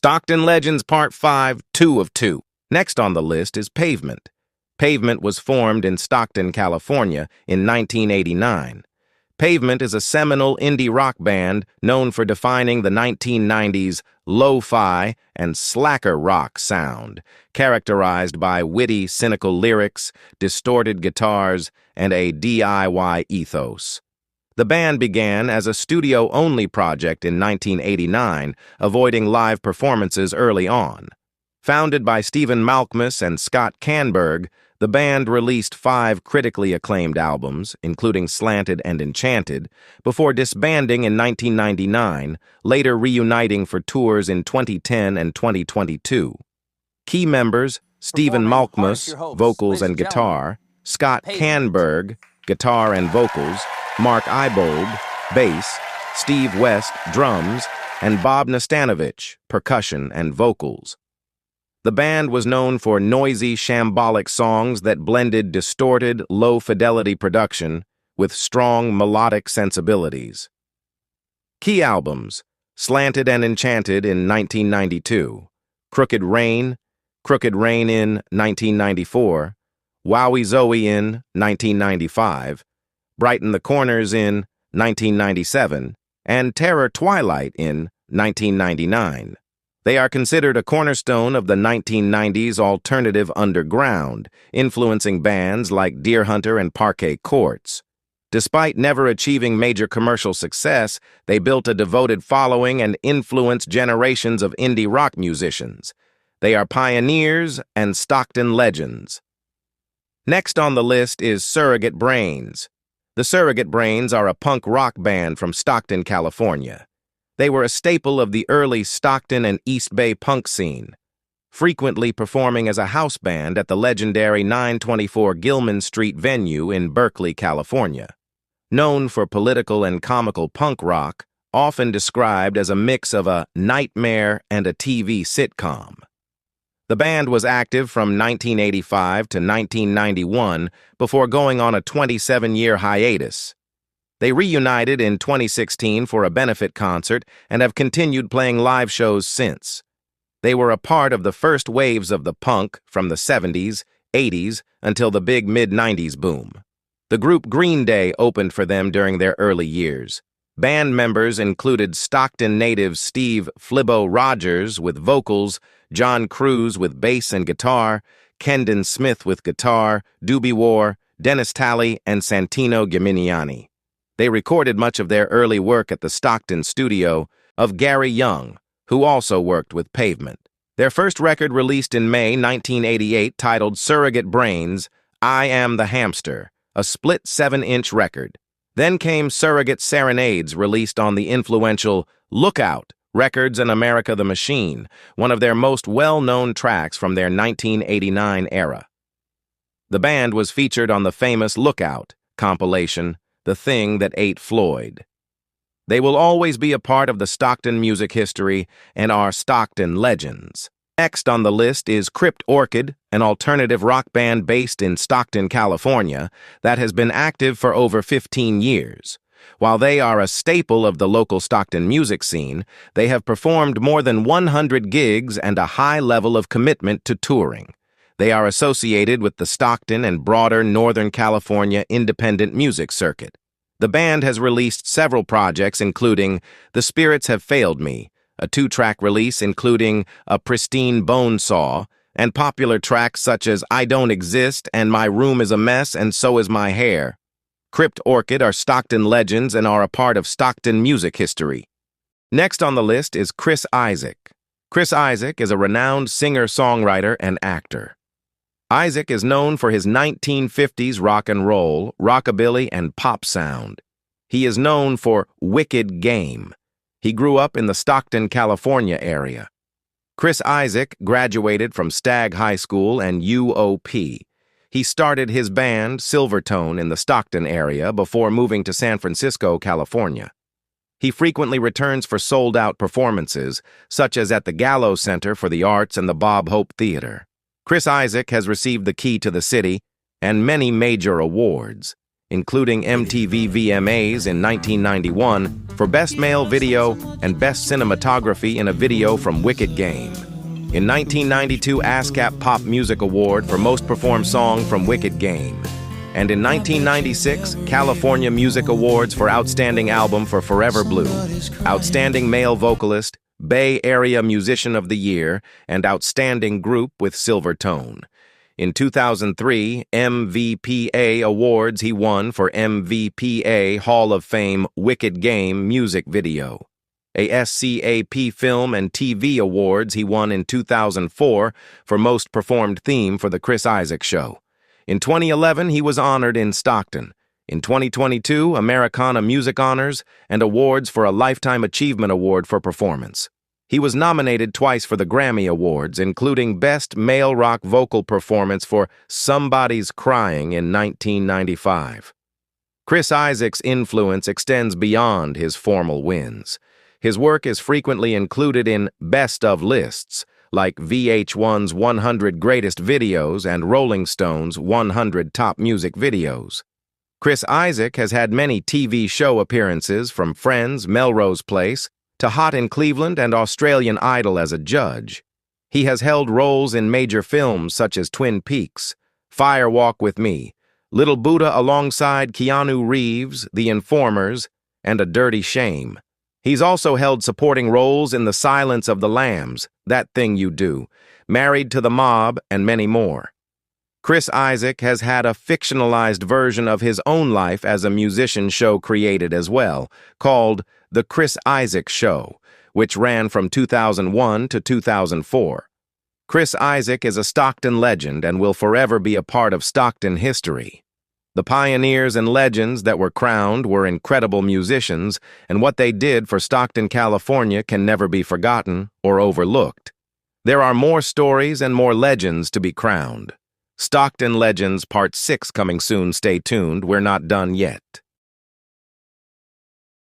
Stockton Legends Part 5, 2 of 2. Next on the list is Pavement. Pavement was formed in Stockton, California in 1989. Pavement is a seminal indie rock band known for defining the 1990s lo-fi and slacker rock sound, characterized by witty, cynical lyrics, distorted guitars, and a DIY ethos. The band began as a studio-only project in 1989, avoiding live performances early on. Founded by Stephen Malkmus and Scott Canberg, the band released 5 critically acclaimed albums, including Slanted and Enchanted, before disbanding in 1999, later reuniting for tours in 2010 and 2022. Key members: Stephen Malkmus, vocals and guitar; Scott Canberg, guitar and vocals; Mark Ibold, bass; Steve West, drums; and Bob Nastanovich, percussion and vocals. The band was known for noisy, shambolic songs that blended distorted, low-fidelity production with strong melodic sensibilities. Key albums: Slanted and Enchanted in 1992, Crooked Rain in 1994, Wowie Zowie in 1995, Brighten the Corners in 1997, and Terror Twilight in 1999. They are considered a cornerstone of the 1990s alternative underground, influencing bands like Deer Hunter and Parquet Courts. Despite never achieving major commercial success, they built a devoted following and influenced generations of indie rock musicians. They are pioneers and Stockton legends. Next on the list is Surrogate Brains. The Surrogate Brains are a punk rock band from Stockton, California. They were a staple of the early Stockton and East Bay punk scene, frequently performing as a house band at the legendary 924 Gilman Street venue in Berkeley, California. Known for political and comical punk rock, often described as a mix of a nightmare and a TV sitcom. The band was active from 1985 to 1991 before going on a 27-year hiatus. They reunited in 2016 for a benefit concert and have continued playing live shows since. They were a part of the first waves of the punk from the 70s, 80s, until the big mid-90s boom. The group Green Day opened for them during their early years. Band members included Stockton native Steve "Flibbo" Rogers with vocals, John Cruz with bass and guitar, Kendon Smith with guitar, Doobie War, Dennis Talley, and Santino Gimignani. They recorded much of their early work at the Stockton studio of Gary Young, who also worked with Pavement. Their first record released in May 1988, titled Surrogate Brains, I Am the Hamster, a split 7-inch record. Then came Surrogate Serenades, released on the influential Lookout Records and America the Machine, one of their most well-known tracks from their 1989 era. The band was featured on the famous Lookout compilation, The Thing That Ate Floyd. They will always be a part of the Stockton music history and are Stockton legends. Next on the list is Crypt Orchid, an alternative rock band based in Stockton, California, that has been active for over 15 years. While they are a staple of the local Stockton music scene, they have performed more than 100 gigs and a high level of commitment to touring. They are associated with the Stockton and broader Northern California independent music circuit. The band has released several projects, including The Spirits Have Failed Me, a 2-track release including A Pristine Bone Saw, and popular tracks such as I Don't Exist and My Room Is a Mess and So Is My Hair. Crypt Orchid are Stockton legends and are a part of Stockton music history. Next on the list is Chris Isaak. Chris Isaak is a renowned singer-songwriter and actor. Isaak is known for his 1950s rock and roll, rockabilly, and pop sound. He is known for Wicked Game. He grew up in the Stockton, California area. Chris Isaak graduated from Stagg High School and UOP. He started his band, Silvertone, in the Stockton area before moving to San Francisco, California. He frequently returns for sold-out performances, such as at the Gallo Center for the Arts and the Bob Hope Theater. Chris Isaak has received the Key to the City and many major awards. including MTV VMAs in 1991 for Best Male Video and Best Cinematography in a Video from Wicked Game. In 1992, ASCAP Pop Music Award for Most Performed Song from Wicked Game. And in 1996, California Music Awards for Outstanding Album for Forever Blue, Outstanding Male Vocalist, Bay Area Musician of the Year, and Outstanding Group with Silver Tone. In 2003, MVPA Awards he won for MVPA Hall of Fame Wicked Game Music Video. SCAP Film and TV Awards he won in 2004 for Most Performed Theme for The Chris Isaak Show. In 2011, he was honored in Stockton. In 2022, Americana Music Honors and awards for a Lifetime Achievement Award for Performance. He was nominated twice for the Grammy Awards, including Best Male Rock Vocal Performance for Somebody's Crying in 1995. Chris Isaak's influence extends beyond his formal wins. His work is frequently included in best of lists, like VH1's 100 Greatest Videos and Rolling Stone's 100 Top Music Videos. Chris Isaak has had many TV show appearances, from Friends, Melrose Place, to Hot in Cleveland and Australian Idol as a judge. He has held roles in major films such as Twin Peaks, Fire Walk with Me, Little Buddha alongside Keanu Reeves, The Informers, and A Dirty Shame. He's also held supporting roles in The Silence of the Lambs, That Thing You Do, Married to the Mob, and many more. Chris Isaak has had a fictionalized version of his own life as a musician show created as well, called The Chris Isaak Show, which ran from 2001 to 2004. Chris Isaak is a Stockton legend and will forever be a part of Stockton history. The pioneers and legends that were crowned were incredible musicians, and what they did for Stockton, California can never be forgotten or overlooked. There are more stories and more legends to be crowned. Stockton Legends Part 6 coming soon. Stay tuned, we're not done yet.